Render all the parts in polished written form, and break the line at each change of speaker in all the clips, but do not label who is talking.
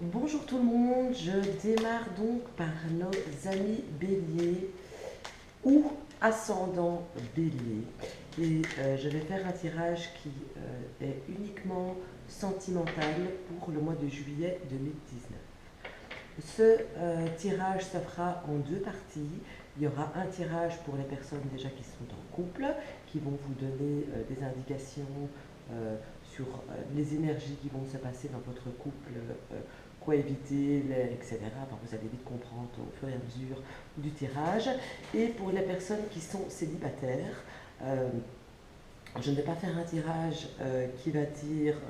Bonjour tout le monde, je démarre donc par nos amis béliers ou ascendant bélier. Et je vais faire un tirage qui est uniquement sentimental pour le mois de juillet 2019. Ce tirage se fera en deux parties. Il y aura un tirage pour les personnes déjà qui sont en couple, qui vont vous donner des indications sur les énergies qui vont se passer dans votre couple, quoi éviter, etc. Enfin, vous allez vite comprendre au fur et à mesure du tirage. Et pour les personnes qui sont célibataires, je ne vais pas faire un tirage qui va dire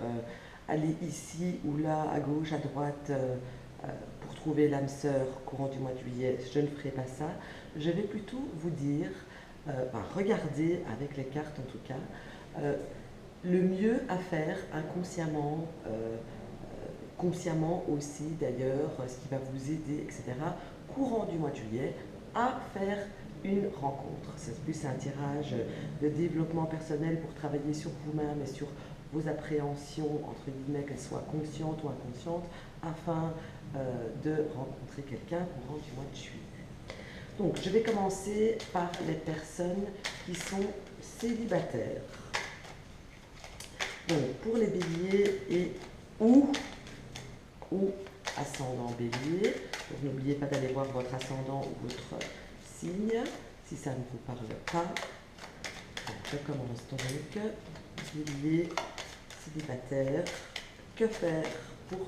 allez ici ou là, à gauche, à droite, pour trouver l'âme sœur courant du mois de juillet. Je ne ferai pas ça. Je vais plutôt vous dire, regardez avec les cartes en tout cas, le mieux à faire inconsciemment, consciemment aussi d'ailleurs, ce qui va vous aider, etc., courant du mois de juillet, à faire une rencontre. C'est plus un tirage de développement personnel pour travailler sur vous-même et sur vos appréhensions, entre guillemets, qu'elles soient conscientes ou inconscientes, afin de rencontrer quelqu'un courant du mois de juillet. Donc, je vais commencer par les personnes qui sont célibataires. Donc, pour les béliers et ou ascendant bélier, donc n'oubliez pas d'aller voir votre ascendant ou votre signe, si ça ne vous parle pas. Donc, je commence donc, bélier, célibataire, que faire pour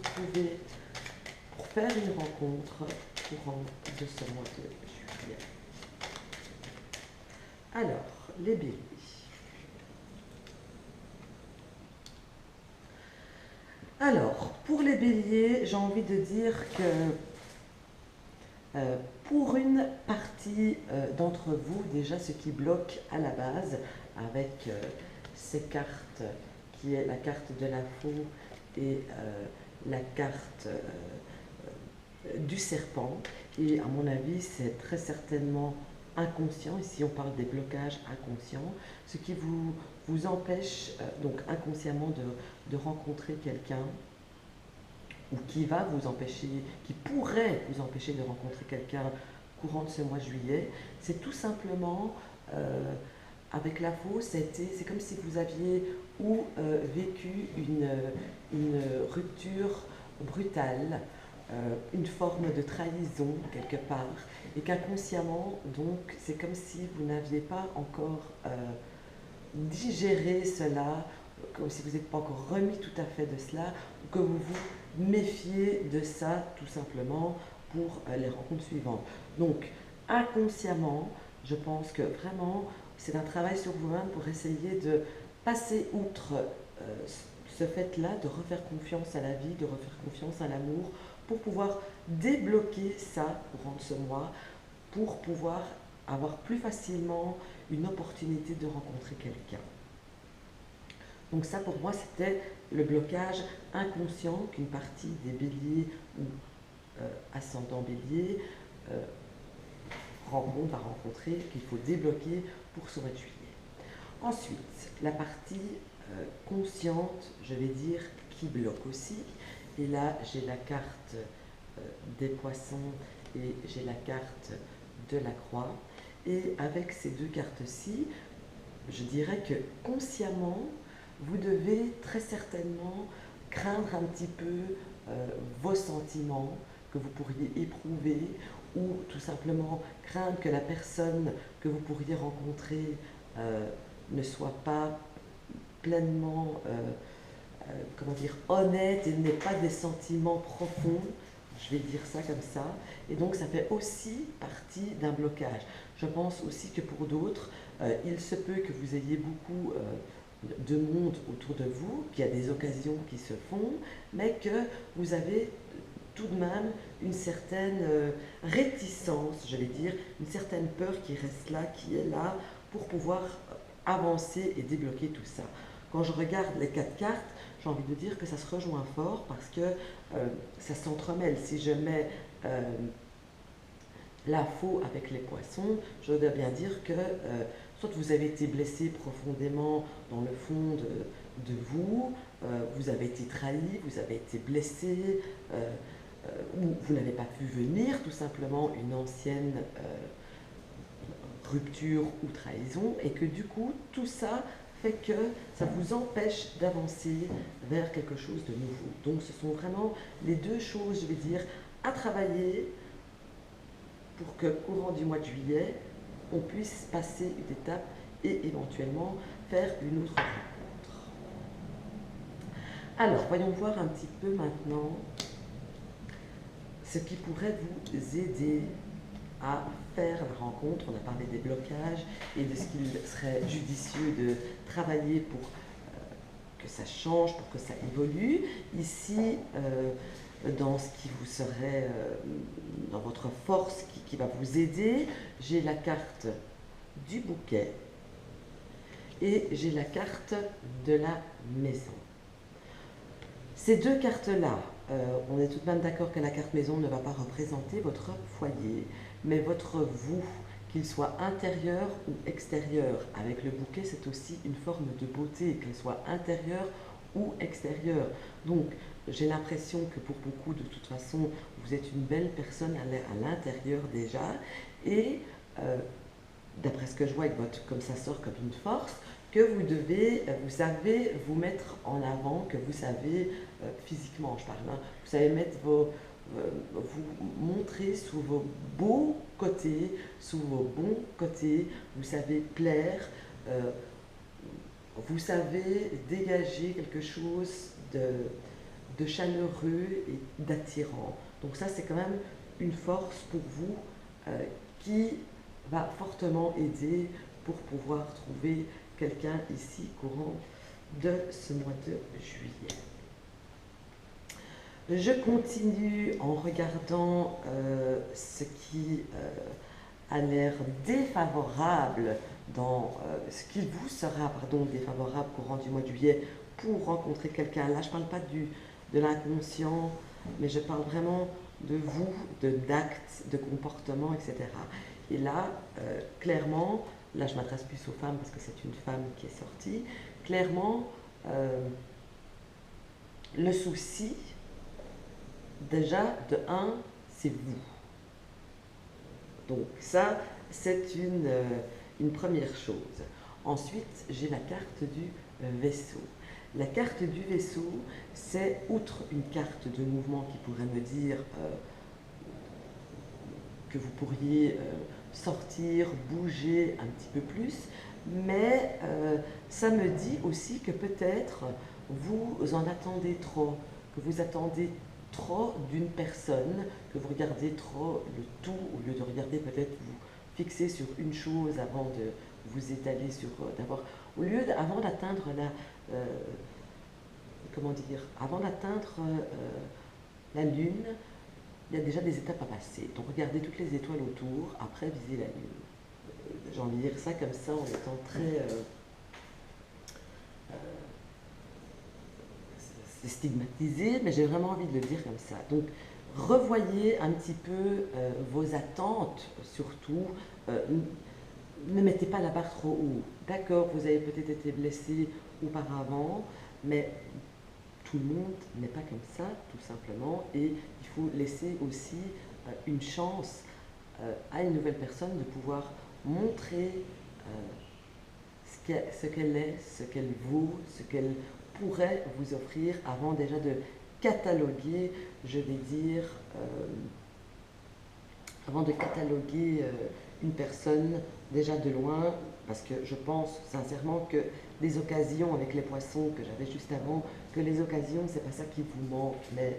faire une rencontre courant de ce mois de juillet. Alors, les béliers. Alors, pour les béliers, j'ai envie de dire que pour une partie d'entre vous, déjà ce qui bloque à la base avec ces cartes, qui est la carte de la faux et la carte du serpent, et à mon avis c'est très certainement inconscient, ici on parle des blocages inconscients, ce qui vous empêche donc inconsciemment de rencontrer quelqu'un, ou qui va vous empêcher, qui pourrait vous empêcher de rencontrer quelqu'un courant de ce mois de juillet, c'est tout simplement, avec la faux, c'est comme si vous aviez vécu une rupture brutale, une forme de trahison quelque part, et qu'inconsciemment, donc, c'est comme si vous n'aviez pas encore digéré cela, comme si vous n'êtes pas encore remis tout à fait de cela, ou que vous vous méfiez de ça tout simplement pour les rencontres suivantes. Donc, inconsciemment, je pense que vraiment, c'est un travail sur vous-même pour essayer de passer outre ce fait-là, de refaire confiance à la vie, de refaire confiance à l'amour, pour pouvoir débloquer ça courant de ce mois, pour pouvoir avoir plus facilement une opportunité de rencontrer quelqu'un. Donc ça pour moi c'était le blocage inconscient qu'une partie des béliers ou ascendant bélier va rencontrer, qu'il faut débloquer pour ce mois de juillet. Ensuite, la partie consciente, je vais dire, qui bloque aussi. Et là, j'ai la carte des poissons et j'ai la carte de la croix. Et avec ces deux cartes-ci, je dirais que consciemment, vous devez très certainement craindre un petit peu vos sentiments que vous pourriez éprouver, ou tout simplement craindre que la personne que vous pourriez rencontrer ne soit pas pleinement comment dire, honnête et n'ait pas des sentiments profonds, je vais dire ça comme ça, et donc ça fait aussi partie d'un blocage. Je pense aussi que pour d'autres, il se peut que vous ayez beaucoup de monde autour de vous, qu'il y a des occasions qui se font, mais que vous avez tout de même une certaine réticence, je vais dire, une certaine peur qui reste là, qui est là, pour pouvoir avancer et débloquer tout ça. Quand je regarde les quatre cartes, j'ai envie de dire que ça se rejoint fort parce que ça s'entremêle. Si je mets la faux avec les poissons, je dois bien dire que soit vous avez été blessé profondément dans le fond de vous, vous avez été trahi, vous avez été blessé, ou vous n'avez pas pu venir, tout simplement une ancienne rupture ou trahison, et que du coup, tout ça fait que ça vous empêche d'avancer vers quelque chose de nouveau. Donc ce sont vraiment les deux choses, je vais dire, à travailler pour que, courant du mois de juillet, on puisse passer une étape et éventuellement faire une autre rencontre. Alors, voyons voir un petit peu maintenant ce qui pourrait vous aider à faire la rencontre. On a parlé des blocages et de ce qu'il serait judicieux de travailler pour que ça change, pour que ça évolue. Ici, dans ce qui vous serait, dans votre force qui va vous aider, j'ai la carte du bouquet et j'ai la carte de la maison. Ces deux cartes-là, on est tout de même d'accord que la carte maison ne va pas représenter votre foyer, mais votre vous, qu'il soit intérieur ou extérieur. Avec le bouquet, c'est aussi une forme de beauté, qu'elle soit intérieure ou extérieure. Donc, j'ai l'impression que pour beaucoup, de toute façon, vous êtes une belle personne à l'intérieur déjà, et d'après ce que je vois avec votre, comme ça sort comme une force, que vous savez vous mettre en avant, que vous savez, physiquement je parle, hein, vous savez mettre vous montrer sous vos beaux côtés, sous vos bons côtés, vous savez plaire, vous savez dégager quelque chose de chaleureux et d'attirant. Donc ça c'est quand même une force pour vous qui va fortement aider pour pouvoir trouver quelqu'un ici courant de ce mois de juillet. Je continue en regardant ce qui a l'air défavorable dans ce qui vous sera défavorable courant du mois de juillet pour rencontrer quelqu'un. Là, je ne parle pas de l'inconscient, mais je parle vraiment de vous, d'actes, de comportements, etc. Et là, clairement, là je m'adresse plus aux femmes parce que c'est une femme qui est sortie, clairement, le souci, déjà, de un, c'est vous. Donc ça, c'est une première chose. Ensuite, j'ai la carte du vaisseau. La carte du vaisseau, c'est, outre une carte de mouvement qui pourrait me dire que vous pourriez sortir, bouger un petit peu plus, mais ça me dit aussi que peut-être vous en attendez trop, que vous attendez trop d'une personne, que vous regardez trop le tout, au lieu de regarder peut-être vous fixer sur une chose avant de vous étaler sur, avant d'atteindre avant d'atteindre la Lune, il y a déjà des étapes à passer. Donc regardez toutes les étoiles autour, après visez la Lune. J'ai envie de dire ça comme ça en étant très c'est stigmatisé, mais j'ai vraiment envie de le dire comme ça. Donc revoyez un petit peu vos attentes, surtout. Ne mettez pas la barre trop haut. D'accord, vous avez peut-être été blessé auparavant, mais tout le monde n'est pas comme ça, tout simplement, et il faut laisser aussi une chance à une nouvelle personne de pouvoir montrer ce qu'elle est, ce qu'elle vaut, ce qu'elle pourrait vous offrir avant déjà de cataloguer, je vais dire, avant de cataloguer une personne déjà de loin, parce que je pense sincèrement que les occasions avec les poissons que j'avais juste avant, que les occasions, c'est pas ça qui vous manque, mais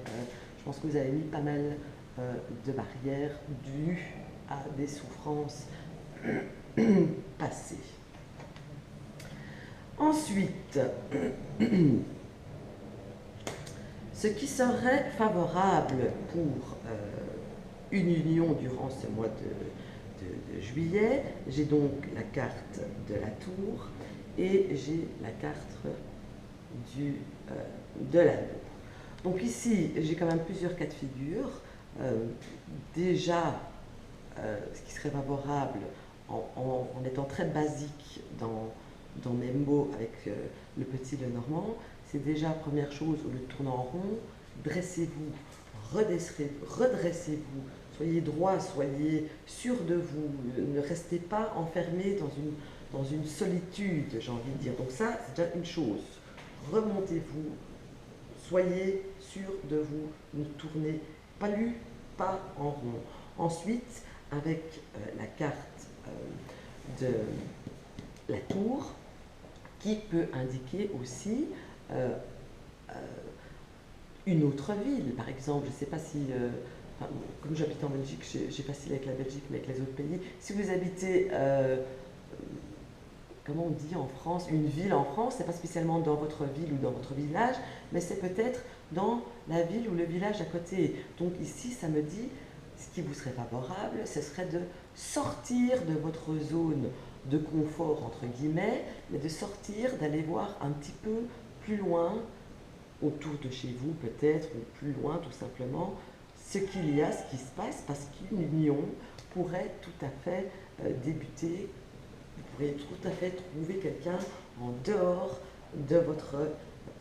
je pense que vous avez mis pas mal de barrières dues à des souffrances passées. Ensuite, ce qui serait favorable pour une union durant ce mois de juillet, j'ai donc la carte de la tour et j'ai la carte de l'anneau. Donc ici, j'ai quand même plusieurs cas de figure. Déjà, ce qui serait favorable en étant très basique dans dans mes mots avec le petit Lenormand, c'est déjà, première chose, au lieu de tourner en rond, dressez-vous, redressez-vous, soyez droit, soyez sûr de vous, ne restez pas enfermé dans une solitude, j'ai envie de dire. Donc ça, c'est déjà une chose. Remontez-vous, soyez sûr de vous, ne tournez pas en rond. Ensuite, avec la carte de la tour, qui peut indiquer aussi une autre ville. Par exemple, je ne sais pas si, comme j'habite en Belgique, j'ai facile avec la Belgique, mais avec les autres pays. Si vous habitez, comment on dit en France, une ville en France, ce n'est pas spécialement dans votre ville ou dans votre village, mais c'est peut-être dans la ville ou le village à côté. Donc ici, ça me dit, ce qui vous serait favorable, ce serait de sortir de votre zone de confort, entre guillemets, mais de sortir, d'aller voir un petit peu plus loin, autour de chez vous peut-être, ou plus loin tout simplement, ce qu'il y a, ce qui se passe, parce qu'une union pourrait tout à fait débuter, vous pourriez tout à fait trouver quelqu'un en dehors de votre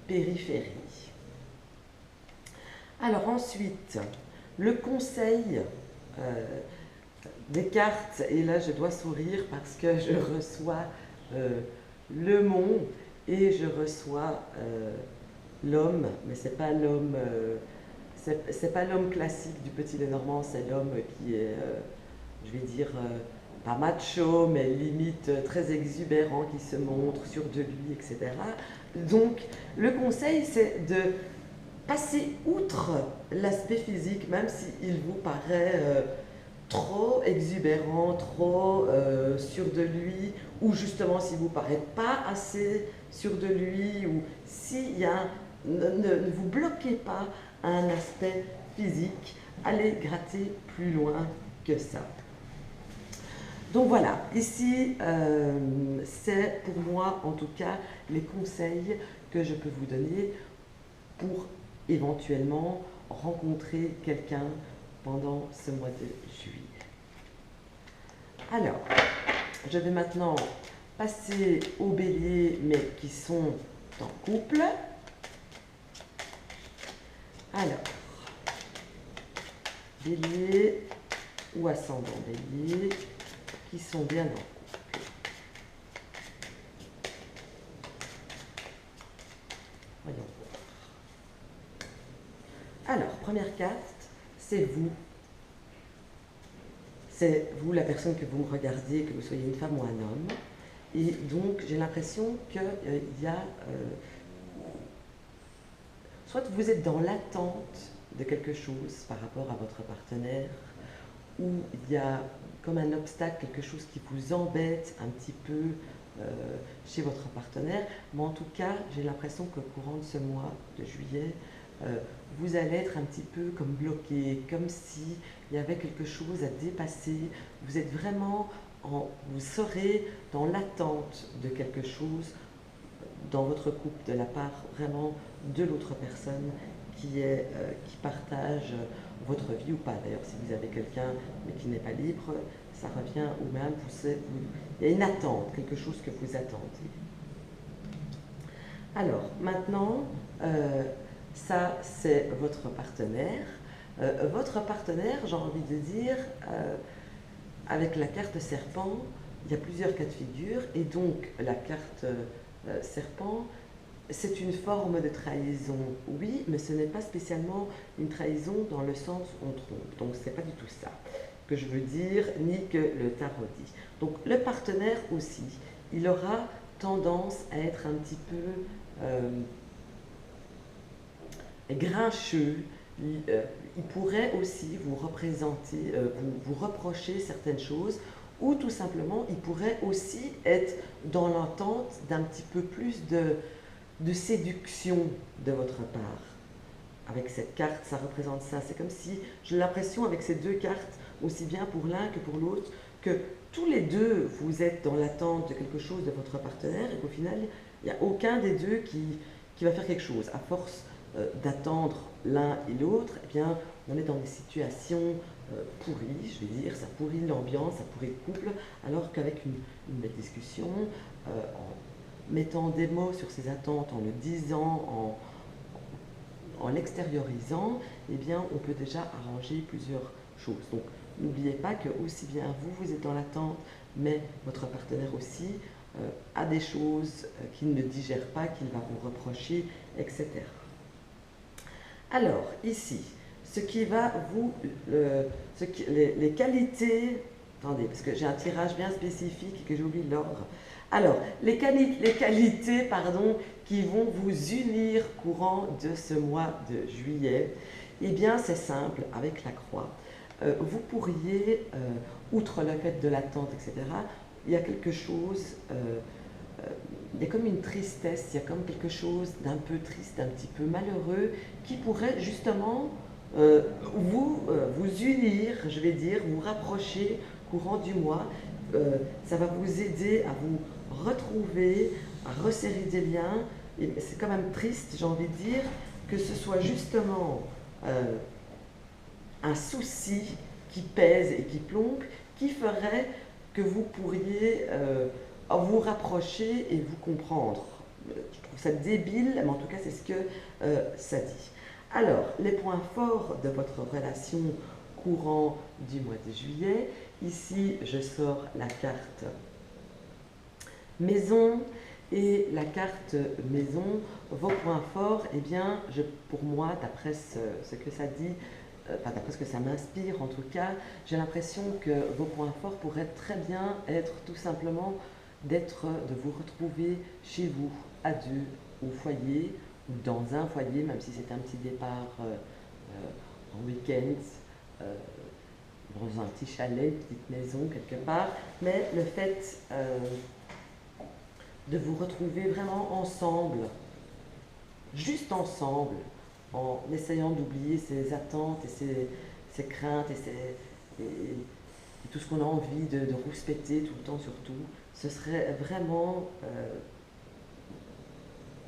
périphérie. Alors ensuite, le conseil des cartes, et là je dois sourire parce que je reçois le mont et je reçois l'homme, mais c'est pas l'homme c'est pas l'homme classique du petit Lenormand, c'est l'homme qui est, je vais dire, pas macho, mais limite très exubérant, qui se montre sûr de lui, etc. Donc le conseil, c'est de passer outre l'aspect physique, même s'il vous paraît trop exubérant, trop sûr de lui, ou justement s'il ne vous paraît pas assez sûr de lui, ou s'il y a ne vous bloquez pas à un aspect physique, allez gratter plus loin que ça. Donc voilà, ici c'est pour moi en tout cas les conseils que je peux vous donner pour éventuellement rencontrer quelqu'un pendant ce mois de juillet. Alors, je vais maintenant passer aux béliers, mais qui sont en couple. Alors, bélier ou ascendant bélier, qui sont bien en couple. Voyons voir. Alors, première carte, c'est vous. C'est vous, la personne que vous me regardez, que vous soyez une femme ou un homme. Et donc, j'ai l'impression qu'il y a... soit vous êtes dans l'attente de quelque chose par rapport à votre partenaire, ou il y a comme un obstacle, quelque chose qui vous embête un petit peu chez votre partenaire. Mais en tout cas, j'ai l'impression qu'au courant de ce mois de juillet, vous allez être un petit peu comme bloqué, comme s'il y avait quelque chose à dépasser. Vous êtes vraiment, vous serez dans l'attente de quelque chose dans votre couple, de la part vraiment de l'autre personne qui partage votre vie ou pas. D'ailleurs, si vous avez quelqu'un mais qui n'est pas libre, ça revient au même, il y a une attente, quelque chose que vous attendez. Alors, maintenant, ça c'est votre partenaire. Votre partenaire, j'ai envie de dire, avec la carte serpent, il y a plusieurs cas de figure, et donc la carte serpent, c'est une forme de trahison, oui, mais ce n'est pas spécialement une trahison dans le sens où on trompe. Donc, ce n'est pas du tout ça que je veux dire, ni que le tarot dit. Donc, le partenaire aussi, il aura tendance à être un petit peu grincheux. Il pourrait aussi vous représenter, vous reprocher certaines choses, ou tout simplement, il pourrait aussi être dans l'attente d'un petit peu plus de séduction de votre part. Avec cette carte, ça représente ça. C'est comme si, j'ai l'impression avec ces deux cartes, aussi bien pour l'un que pour l'autre, que tous les deux, vous êtes dans l'attente de quelque chose de votre partenaire et qu'au final, il n'y a aucun des deux qui va faire quelque chose. À force d'attendre l'un et l'autre, eh bien, on est dans des situations pourries, je vais dire, ça pourrit l'ambiance, ça pourrit le couple, alors qu'avec une belle discussion, mettant des mots sur ces attentes, en le disant, en l'extériorisant, eh bien, on peut déjà arranger plusieurs choses. Donc, n'oubliez pas que aussi bien vous êtes dans l'attente, mais votre partenaire aussi a des choses qu'il ne digère pas, qu'il va vous reprocher, etc. Alors, ici, ce qui va vous... les qualités... Attendez, parce que j'ai un tirage bien spécifique et que j'oublie l'ordre. Alors, les qualités pardon, qui vont vous unir courant de ce mois de juillet, eh bien, c'est simple, avec la croix. Vous pourriez, outre le fait de l'attente, etc., il y a quelque chose... il y a comme une tristesse, il y a comme quelque chose d'un peu triste, d'un petit peu malheureux, qui pourrait justement vous unir, je vais dire, vous rapprocher courant du mois. Ça va vous aider à vous retrouver, à resserrer des liens. Et c'est quand même triste, j'ai envie de dire, que ce soit justement un souci qui pèse et qui plombe, qui ferait que vous pourriez vous rapprocher et vous comprendre. Je trouve ça débile, mais en tout cas c'est ce que ça dit. Alors, les points forts de votre relation courant du mois de juillet. Ici, je sors la carte maison et la carte maison. Vos points forts, eh bien, pour moi, d'après ce que ça dit, d'après ce que ça m'inspire en tout cas, j'ai l'impression que vos points forts pourraient très bien être tout simplement de vous retrouver chez vous, à deux, au foyer, ou dans un foyer, même si c'est un petit départ en week-end, dans un petit chalet, une petite maison quelque part, mais le fait de vous retrouver vraiment ensemble, juste ensemble, en essayant d'oublier ses attentes et ses craintes et tout ce qu'on a envie de rouspéter tout le temps surtout, ce serait vraiment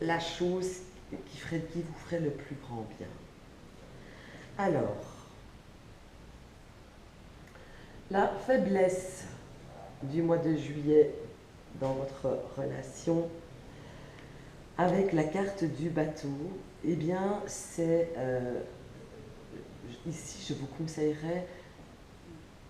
la chose qui vous ferait le plus grand bien. Alors, la faiblesse du mois de juillet dans votre relation avec la carte du bateau, eh bien, c'est ici, je vous conseillerais